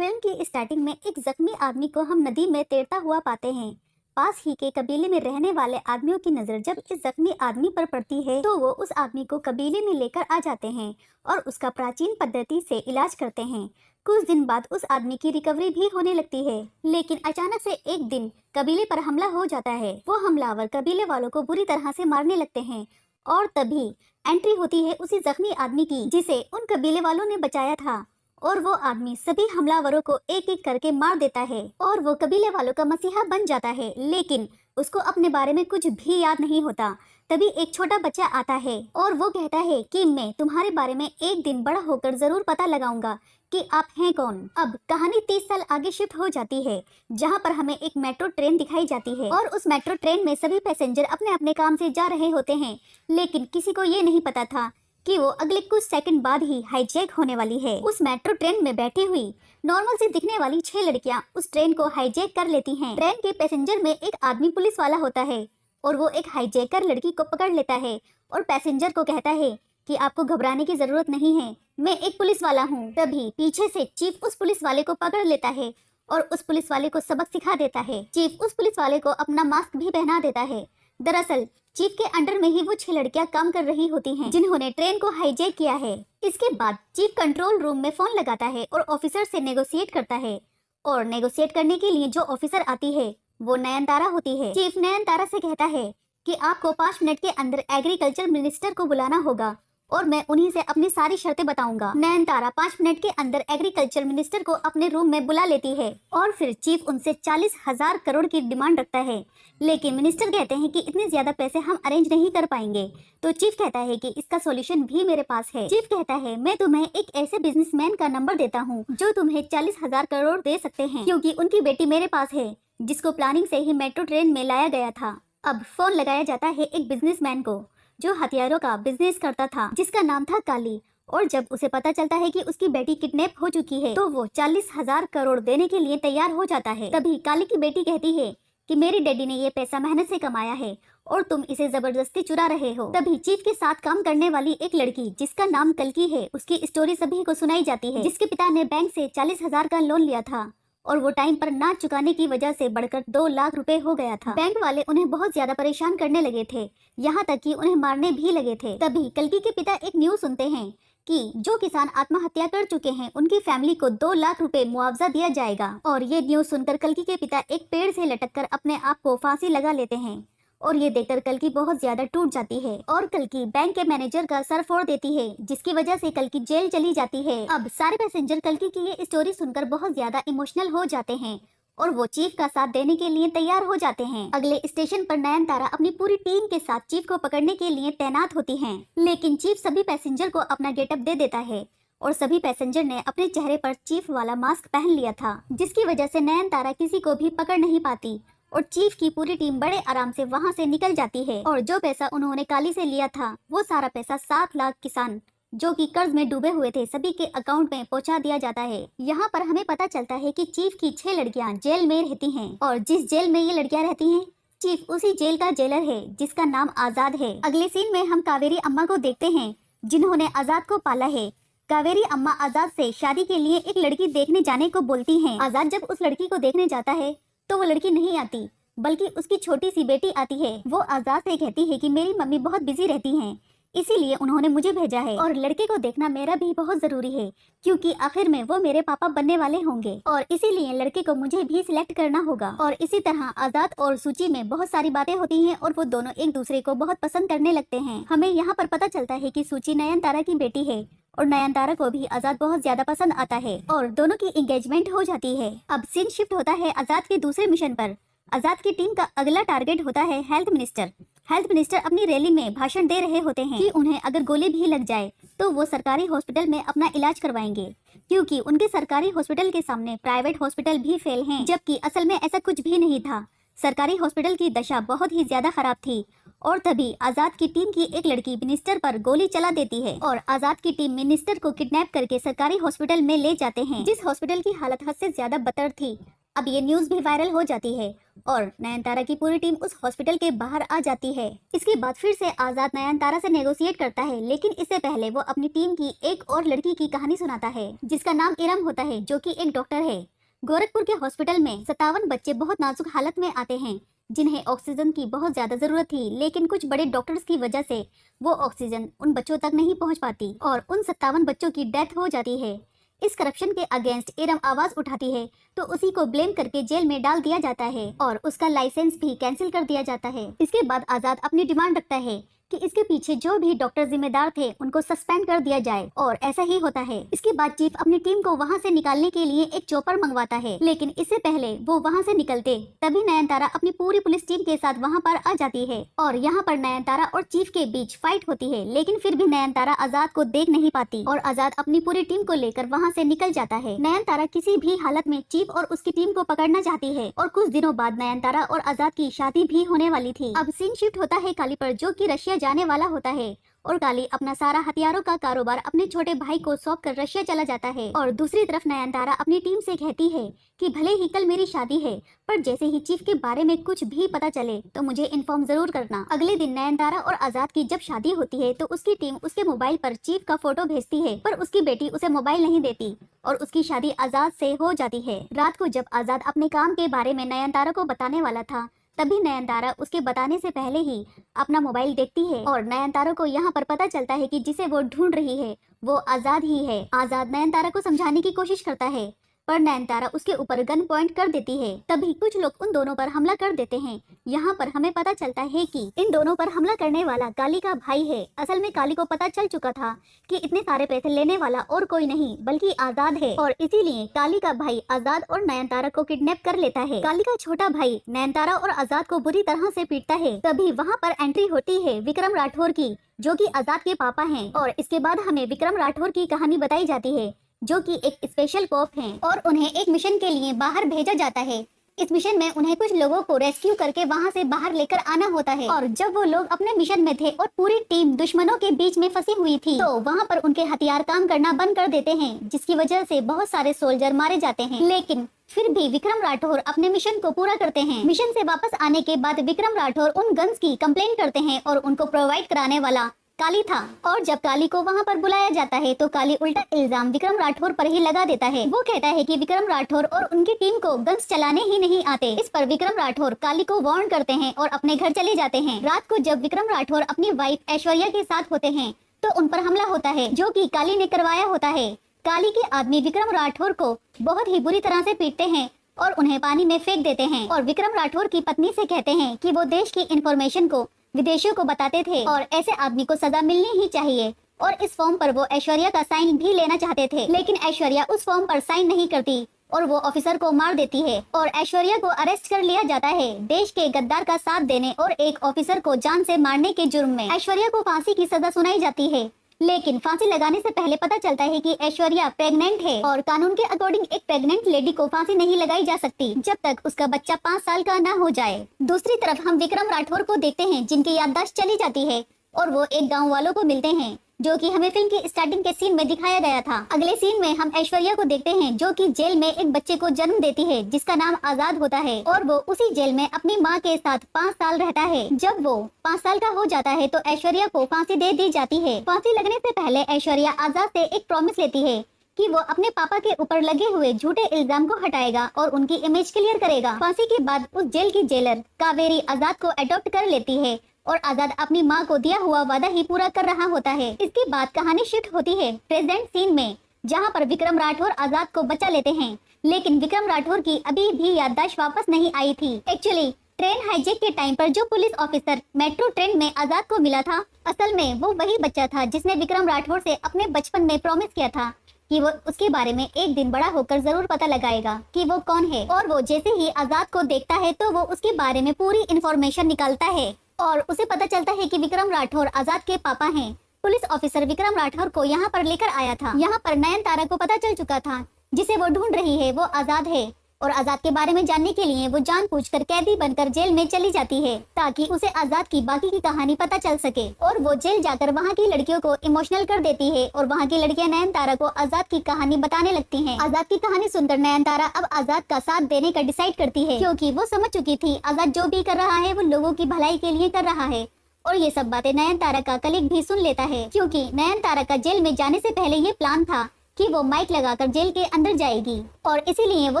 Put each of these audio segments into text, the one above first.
Film की starting में एक जख्मी आदमी को हम नदी में तैरता हुआ पाते हैं। पास ही के कबीले में रहने वाले आदमियों की नजर जब इस जख्मी आदमी पर पड़ती है तो वो उस आदमी को कबीले में लेकर आ जाते हैं और उसका प्राचीन पद्धति से इलाज करते हैं। कुछ दिन बाद उस आदमी की रिकवरी भी होने लगती है, लेकिन अचानक से एक दिन कबीले पर हमला हो जाता है। वो हमलावर कबीले वालों को बुरी तरह से मारने लगते हैं और तभी एंट्री होती है उसी जख्मी आदमी की जिसे उन कबीले वालों ने बचाया था। और वो आदमी सभी हमलावरों को एक एक करके मार देता है और वो कबीले वालों का मसीहा बन जाता है, लेकिन उसको अपने बारे में कुछ भी याद नहीं होता। तभी एक छोटा बच्चा आता है और वो कहता है कि मैं तुम्हारे बारे में एक दिन बड़ा होकर जरूर पता लगाऊंगा कि आप हैं कौन। अब कहानी 30 साल आगे शिफ्ट हो जाती है, जहाँ पर हमें एक मेट्रो ट्रेन दिखाई जाती है और उस मेट्रो ट्रेन में सभी पैसेंजर अपने अपने काम से जा रहे होते हैं, लेकिन किसी को ये नहीं पता था कि वो अगले कुछ सेकंड बाद ही हाईजैक होने वाली है। उस मेट्रो ट्रेन में बैठी हुई नॉर्मल से दिखने वाली 6 लड़कियां उस ट्रेन को हाईजैक कर लेती हैं। ट्रेन के पैसेंजर में एक आदमी पुलिस वाला होता है और वो एक हाईजैकर लड़की को पकड़ लेता है और पैसेंजर को कहता है कि आपको घबराने की जरूरत नहीं है, मैं एक पुलिस वाला हूँ। तभी पीछे से चीफ उस पुलिस वाले को पकड़ लेता है और उस पुलिस वाले को सबक सिखा देता है। चीफ उस पुलिस वाले को अपना मास्क भी पहना देता है। दरअसल चीफ के अंडर में ही वो 6 लड़कियां काम कर रही होती हैं, जिन्होंने ट्रेन को हाईजैक किया है। इसके बाद चीफ कंट्रोल रूम में फोन लगाता है और ऑफिसर से नेगोशिएट करता है और नेगोशिएट करने के लिए जो ऑफिसर आती है वो नयनतारा होती है। चीफ नयनतारा से कहता है कि आपको 5 मिनट के अंदर एग्रीकल्चर मिनिस्टर को बुलाना होगा और मैं उन्हीं से अपनी सारी शर्तें बताऊंगा। नयनतारा 5 मिनट के अंदर एग्रीकल्चर मिनिस्टर को अपने रूम में बुला लेती है और फिर चीफ उनसे 40,000 करोड़ की डिमांड रखता है, लेकिन मिनिस्टर कहते हैं कि इतने ज्यादा पैसे हम अरेंज नहीं कर पाएंगे। तो चीफ कहता है कि इसका सॉल्यूशन भी मेरे पास है। चीफ कहता है मैं तुम्हें एक ऐसे बिजनेसमैन का नंबर देता हूँ जो तुम्हें 40,000 करोड़ दे सकते हैं, क्योंकि उनकी बेटी मेरे पास है जिसको प्लानिंग से ही मेट्रो ट्रेन में लाया गया था। अब फोन लगाया जाता है एक बिजनेसमैन को जो हथियारों का बिजनेस करता था, जिसका नाम था काली। और जब उसे पता चलता है कि उसकी बेटी किडनैप हो चुकी है तो वो 40,000 करोड़ देने के लिए तैयार हो जाता है। तभी काली की बेटी कहती है कि मेरी डैडी ने ये पैसा मेहनत से कमाया है और तुम इसे जबरदस्ती चुरा रहे हो। तभी चीफ के साथ काम करने वाली एक लड़की जिसका नाम कल्की है, उसकी स्टोरी सभी को सुनाई जाती है, जिसके पिता ने बैंक से 40,000 का लोन लिया था और वो टाइम पर ना चुकाने की वजह से बढ़कर 2 लाख रुपए हो गया था। बैंक वाले उन्हें बहुत ज्यादा परेशान करने लगे थे, यहाँ तक कि उन्हें मारने भी लगे थे। तभी कल्की के पिता एक न्यूज सुनते हैं कि जो किसान आत्महत्या कर चुके हैं उनकी फैमिली को 2 लाख रुपए मुआवजा दिया जाएगा। और ये न्यूज सुनकर कल्की के पिता एक पेड़ से लटककर अपने आप को फांसी लगा लेते हैं और ये देखकर कल्की बहुत ज्यादा टूट जाती है और कल्की बैंक के मैनेजर का सर फोड़ देती है, जिसकी वजह से कल्की जेल चली जाती है। अब सारे पैसेंजर कल्की की ये स्टोरी सुनकर बहुत ज्यादा इमोशनल हो जाते हैं और वो चीफ का साथ देने के लिए तैयार हो जाते हैं। अगले स्टेशन पर नयनतारा अपनी पूरी टीम के साथ चीफ को पकड़ने के लिए तैनात होती हैं, लेकिन चीफ सभी पैसेंजर को अपना गेटअप दे देता है और सभी पैसेंजर ने अपने चेहरे पर चीफ वाला मास्क पहन लिया था, जिसकी वजह से नयनतारा किसी को भी पकड़ नहीं पाती और चीफ की पूरी टीम बड़े आराम से वहां से निकल जाती है। और जो पैसा उन्होंने काली से लिया था वो सारा पैसा 7 लाख किसान जो कि कर्ज में डूबे हुए थे सभी के अकाउंट में पहुंचा दिया जाता है। यहाँ पर हमें पता चलता है कि चीफ की 6 लड़कियां जेल में रहती हैं और जिस जेल में ये लड़कियां रहती हैं चीफ उसी जेल का जेलर है जिसका नाम आजाद है। अगले सीन में हम कावेरी अम्मा को देखते हैं जिन्होंने आजाद को पाला है। कावेरी अम्मा आजाद से शादी के लिए एक लड़की देखने जाने को बोलती हैं। आजाद जब उस लड़की को देखने जाता है तो वो लड़की नहीं आती बल्कि उसकी छोटी सी बेटी आती है। वो आजाद से कहती है कि मेरी मम्मी बहुत बिजी रहती हैं, इसीलिए उन्होंने मुझे भेजा है और लड़के को देखना मेरा भी बहुत जरूरी है क्योंकि आखिर में वो मेरे पापा बनने वाले होंगे और इसीलिए लड़के को मुझे भी सिलेक्ट करना होगा। और इसी तरह आजाद और सूची में बहुत सारी बातें होती हैं और वो दोनों एक दूसरे को बहुत पसंद करने लगते हैं। हमें यहाँ पर पता चलता है कि सूची नयनतारा की बेटी है और नयनतारा को भी आजाद बहुत ज्यादा पसंद आता है और दोनों की एंगेजमेंट हो जाती है। अब सीन शिफ्ट होता है आजाद के दूसरे मिशन पर। आजाद की टीम का अगला टारगेट होता है हेल्थ मिनिस्टर। हेल्थ मिनिस्टर अपनी रैली में भाषण दे रहे होते हैं कि उन्हें अगर गोली भी लग जाए तो वो सरकारी हॉस्पिटल में अपना इलाज करवाएंगे, क्योंकि उनके सरकारी हॉस्पिटल के सामने प्राइवेट हॉस्पिटल भी फेल हैं, जबकि असल में ऐसा कुछ भी नहीं था। सरकारी हॉस्पिटल की दशा बहुत ही ज्यादा खराब थी और तभी आजाद की टीम की एक लड़की मिनिस्टर पर गोली चला देती है और आजाद की टीम मिनिस्टर को किडनैप करके सरकारी हॉस्पिटल में ले जाते हैं, जिस हॉस्पिटल की हालत हद से ज्यादा बदतर थी। अब ये न्यूज भी वायरल हो जाती है और नयनतारा की पूरी टीम उस हॉस्पिटल के बाहर आ जाती है। इसके बाद फिर से आजाद नयनतारा से नेगोशिएट करता है, लेकिन इससे पहले वो अपनी टीम की एक और लड़की की कहानी सुनाता है जिसका नाम इरम होता है, जो कि एक डॉक्टर है। गोरखपुर के हॉस्पिटल में 57 बच्चे बहुत नाजुक हालत में आते हैं जिन्हें ऑक्सीजन की बहुत ज्यादा जरूरत थी, लेकिन कुछ बड़े डॉक्टर्स की वजह से वो ऑक्सीजन उन बच्चों तक नहीं पहुंच पाती और उन 57 बच्चों की डेथ हो जाती है। इस करप्शन के अगेंस्ट इरम आवाज उठाती है तो उसी को ब्लेम करके जेल में डाल दिया जाता है और उसका लाइसेंस भी कैंसिल कर दिया जाता है। इसके बाद आजाद अपनी डिमांड रखता है कि इसके पीछे जो भी डॉक्टर जिम्मेदार थे उनको सस्पेंड कर दिया जाए, और ऐसा ही होता है। इसके बाद चीफ अपनी टीम को वहां से निकालने के लिए एक चॉपर मंगवाता है, लेकिन इससे पहले वो वहां से निकलते तभी नयनतारा अपनी पूरी पुलिस टीम के साथ वहां पर आ जाती है और यहाँ पर नयनतारा और चीफ के बीच फाइट होती है, लेकिन फिर भी नयनतारा आजाद को देख नहीं पाती और आजाद अपनी पूरी टीम को लेकर वहाँ से निकल जाता है। नयनतारा किसी भी हालत में चीफ और उसकी टीम को पकड़ना चाहती है और कुछ दिनों बाद नयनतारा और आजाद की शादी भी होने वाली थी। अब सीन शिफ्ट होता है काली पर, जो कि रशिया जाने वाला होता है और काली अपना सारा हथियारों का कारोबार अपने छोटे भाई को सौंप कर रशिया चला जाता है। और दूसरी तरफ नयनतारा अपनी टीम से कहती है कि भले ही कल मेरी शादी है, पर जैसे ही चीफ के बारे में कुछ भी पता चले तो मुझे इन्फॉर्म जरूर करना। अगले दिन नयनतारा और आजाद की जब शादी होती है तो उसकी टीम उसके मोबाइल पर चीफ का फोटो भेजती है, पर उसकी बेटी उसे मोबाइल नहीं देती और उसकी शादी आजाद से हो जाती है। रात को जब आजाद अपने काम के बारे में नयनतारा को बताने वाला था, तभी नयनतारा उसके बताने से पहले ही अपना मोबाइल देखती है और नयनतारा को यहाँ पर पता चलता है कि जिसे वो ढूंढ रही है वो आजाद ही है। आजाद नयनतारा को समझाने की कोशिश करता है, पर नयनतारा उसके ऊपर गन पॉइंट कर देती है। तभी कुछ लोग उन दोनों पर हमला कर देते हैं। यहाँ पर हमें पता चलता है कि इन दोनों पर हमला करने वाला काली का भाई है। असल में काली को पता चल चुका था कि इतने सारे पैसे लेने वाला और कोई नहीं बल्कि आजाद है, और इसीलिए काली का भाई आजाद और नयनतारा को किडनैप कर लेता है। काली का छोटा भाई नयनतारा और आजाद को बुरी तरह से पीटता है। तभी वहाँ पर एंट्री होती है विक्रम राठौर की, जो कि आजाद के पापा हैं, और इसके बाद हमें विक्रम राठौर की कहानी बताई जाती है, जो कि एक स्पेशल कॉप हैं और उन्हें एक मिशन के लिए बाहर भेजा जाता है। इस मिशन में उन्हें कुछ लोगों को रेस्क्यू करके वहां से बाहर लेकर आना होता है, और जब वो लोग अपने मिशन में थे और पूरी टीम दुश्मनों के बीच में फंसी हुई थी तो वहां पर उनके हथियार काम करना बंद कर देते हैं, जिसकी वजह से बहुत सारे सोल्जर मारे जाते हैं। लेकिन फिर भी विक्रम राठौर अपने मिशन को पूरा करते हैं। मिशन से वापस आने के बाद विक्रम राठौर उन गन्स की कंप्लेंट करते हैं और उनको प्रोवाइड कराने वाला काली था, और जब काली को वहाँ पर बुलाया जाता है तो काली उल्टा इल्जाम विक्रम राठौर पर ही लगा देता है। वो कहता है कि विक्रम राठौर और उनकी टीम को गन्स चलाने ही नहीं आते। इस पर विक्रम राठौर काली को वार्न करते हैं और अपने घर चले जाते हैं। रात को जब विक्रम राठौर अपनी वाइफ ऐश्वर्या के साथ होते हैं तो उन पर हमला होता है, जो कि काली ने करवाया होता है। काली के आदमी विक्रम राठौर को बहुत ही बुरी तरह से पीटते हैं और उन्हें पानी में फेंक देते हैं, और विक्रम राठौर की पत्नी से कहते हैं कि वो देश की इंफॉर्मेशन को विदेशियों को बताते थे और ऐसे आदमी को सजा मिलनी ही चाहिए। और इस फॉर्म पर वो ऐश्वर्या का साइन भी लेना चाहते थे, लेकिन ऐश्वर्या उस फॉर्म पर साइन नहीं करती और वो ऑफिसर को मार देती है और ऐश्वर्या को अरेस्ट कर लिया जाता है देश के गद्दार का साथ देने और एक ऑफिसर को जान से मारने के जुर्म में। ऐश्वर्या को फांसी की सजा सुनाई जाती है, लेकिन फांसी लगाने से पहले पता चलता है कि ऐश्वर्या प्रेग्नेंट है और कानून के अकॉर्डिंग एक प्रेग्नेंट लेडी को फांसी नहीं लगाई जा सकती जब तक उसका बच्चा 5 साल का ना हो जाए। दूसरी तरफ हम विक्रम राठौर को देखते हैं जिनकी याददाश्त चली जाती है और वो एक गाँव वालों को मिलते हैं, जो कि हमें फिल्म के स्टार्टिंग के सीन में दिखाया गया था। अगले सीन में हम ऐश्वर्या को देखते हैं जो कि जेल में एक बच्चे को जन्म देती है जिसका नाम आजाद होता है, और वो उसी जेल में अपनी माँ के साथ 5 साल रहता है। जब वो 5 साल का हो जाता है तो ऐश्वर्या को फांसी दे दी जाती है। फांसी लगने से पहले ऐश्वर्या आजाद से एक प्रॉमिस लेती है कि वो अपने पापा के ऊपर लगे हुए झूठे इल्जाम को हटाएगा और उनकी इमेज क्लियर करेगा। फांसी के बाद उस जेल की जेलर कावेरी आजाद को अडॉप्ट कर लेती है और आजाद अपनी माँ को दिया हुआ वादा ही पूरा कर रहा होता है। इसके बाद कहानी शिफ्ट होती है प्रेजेंट सीन में, जहाँ पर विक्रम राठौर आजाद को बचा लेते हैं, लेकिन विक्रम राठौर की अभी भी याददाश्त वापस नहीं आई थी। एक्चुअली ट्रेन हाईजैक के टाइम पर जो पुलिस ऑफिसर मेट्रो ट्रेन में आजाद को मिला था, असल में वो वही बच्चा था जिसने विक्रम राठौर से अपने बचपन में प्रॉमिस किया था कि वो उसके बारे में एक दिन बड़ा होकर जरूर पता लगाएगा कि वो कौन है। और वो जैसे ही आजाद को देखता है तो वो उसके बारे में पूरी इंफॉर्मेशन निकालता है और उसे पता चलता है कि विक्रम राठौर आजाद के पापा हैं। पुलिस ऑफिसर विक्रम राठौर को यहाँ पर लेकर आया था। यहाँ पर नयनतारा को पता चल चुका था जिसे वो ढूंढ रही है वो आजाद है, और आजाद के बारे में जानने के लिए वो जानबूझकर कैदी बनकर जेल में चली जाती है ताकि उसे आजाद की बाकी की कहानी पता चल सके। और वो जेल जाकर वहाँ की लड़कियों को इमोशनल कर देती है और वहाँ की लड़कियां नयनतारा को आजाद की कहानी बताने लगती हैं। आजाद की कहानी सुनकर नयनतारा अब आजाद का साथ देने का डिसाइड करती है, क्योंकि वो समझ चुकी थी आजाद जो भी कर रहा है वो लोगों की भलाई के लिए कर रहा है। और ये सब बातें नयनतारा का कलीग भी सुन लेता है, क्योंकि नयनतारा का जेल में जाने से पहले ये प्लान था कि वो माइक लगाकर जेल के अंदर जाएगी, और इसीलिए वो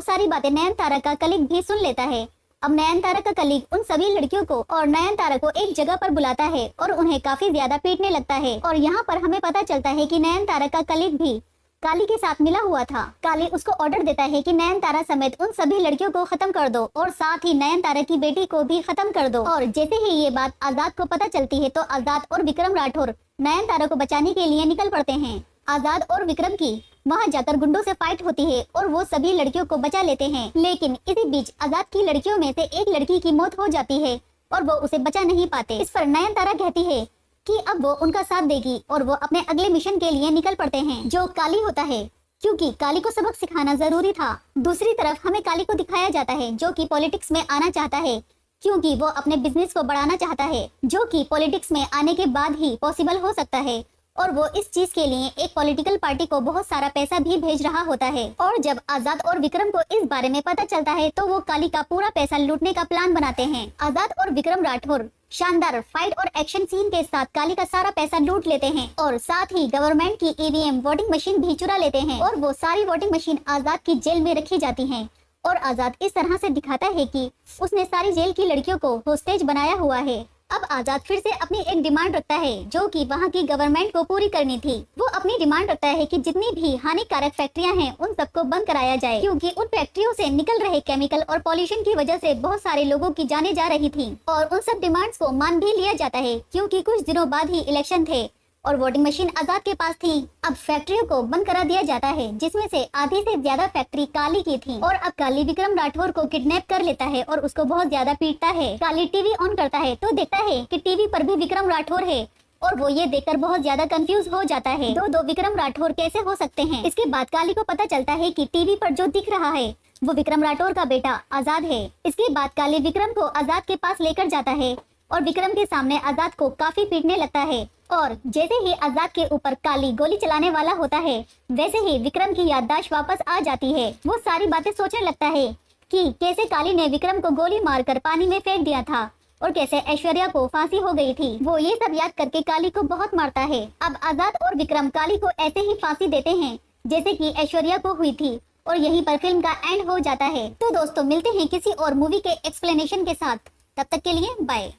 सारी बातें नयनतारा का कलीग भी सुन लेता है। अब नयनतारा का कलीग उन सभी लड़कियों को और नयनतारा को एक जगह पर बुलाता है और उन्हें काफी ज्यादा पीटने लगता है। और यहाँ पर हमें पता चलता है कि नयनतारा का कलीग भी काली के साथ मिला हुआ था। काली उसको ऑर्डर देता है कि नयनतारा समेत उन सभी लड़कियों को खत्म कर दो और साथ ही नयनतारा की बेटी को भी खत्म कर दो। और जैसे ही ये बात आजाद को पता चलती है तो आजाद और विक्रम राठौर नयनतारा को बचाने के लिए निकल पड़ते हैं। आजाद और विक्रम की वहाँ जाकर गुंडों से फाइट होती है और वो सभी लड़कियों को बचा लेते हैं, लेकिन इसी बीच आजाद की लड़कियों में से एक लड़की की मौत हो जाती है और वो उसे बचा नहीं पाते। इस पर नयनतारा कहती है कि अब वो उनका साथ देगी और वो अपने अगले मिशन के लिए निकल पड़ते हैं, जो काली होता है, क्योंकि काली को सबक सिखाना जरूरी था। दूसरी तरफ हमें काली को दिखाया जाता है जो कि पॉलिटिक्स में आना चाहता है, क्योंकि वो अपने बिजनेस को बढ़ाना चाहता है, जो कि पॉलिटिक्स में आने के बाद ही पॉसिबल हो सकता है। और वो इस चीज के लिए एक पॉलिटिकल पार्टी को बहुत सारा पैसा भी भेज रहा होता है। और जब आजाद और विक्रम को इस बारे में पता चलता है तो वो काली का पूरा पैसा लूटने का प्लान बनाते हैं। आजाद और विक्रम राठौर शानदार फाइट और एक्शन सीन के साथ काली का सारा पैसा लूट लेते हैं और साथ ही गवर्नमेंट की ईवीएम वोटिंग मशीन भी चुरा लेते हैं। और वो सारी वोटिंग मशीन आजाद की जेल में रखी जाती हैं। और आजाद इस तरह से दिखाता है कि उसने सारी जेल की लड़कियों को होस्टेज बनाया हुआ है। अब आजाद फिर से अपनी एक डिमांड रखता है जो कि वहाँ की गवर्नमेंट को पूरी करनी थी। वो अपनी डिमांड रखता है कि जितनी भी हानिकारक फैक्ट्रियां हैं उन सबको बंद कराया जाए, क्योंकि उन फैक्ट्रियों से निकल रहे केमिकल और पॉल्यूशन की वजह से बहुत सारे लोगों की जानें जा रही थी। और उन सब डिमांड्स को मान भी लिया जाता है, क्योंकि कुछ दिनों बाद ही इलेक्शन थे और वोटिंग मशीन आजाद के पास थी। अब फैक्ट्रियों को बंद करा दिया जाता है, जिसमें से आधी से ज्यादा फैक्ट्री काली की थी। और अब काली विक्रम राठौर को किडनैप कर लेता है और उसको बहुत ज्यादा पीटता है। काली टीवी ऑन करता है तो देखता है कि टीवी पर भी विक्रम राठौर है और वो ये देखकर बहुत ज्यादा कंफ्यूज हो जाता है। दो विक्रम राठौर कैसे हो सकते हैं। इसके बाद काली को पता चलता है कि टीवी पर जो दिख रहा है वो विक्रम राठौर का बेटा आजाद है। इसके बाद काली विक्रम को आजाद के पास लेकर जाता है और विक्रम के सामने आजाद को काफी पीटने लगता है। और जैसे ही आजाद के ऊपर काली गोली चलाने वाला होता है वैसे ही विक्रम की याददाश्त वापस आ जाती है। वो सारी बातें सोचने लगता है कि कैसे काली ने विक्रम को गोली मारकर पानी में फेंक दिया था और कैसे ऐश्वर्या को फांसी हो गई थी। वो ये सब याद करके काली को बहुत मारता है। अब आजाद और विक्रम काली को ऐसे ही फांसी देते हैं जैसे कि ऐश्वर्या को हुई थी और यहीं पर फिल्म का एंड हो जाता है। तो दोस्तों मिलते हैं किसी और मूवी के एक्सप्लेनेशन के साथ, तब तक के लिए बाय।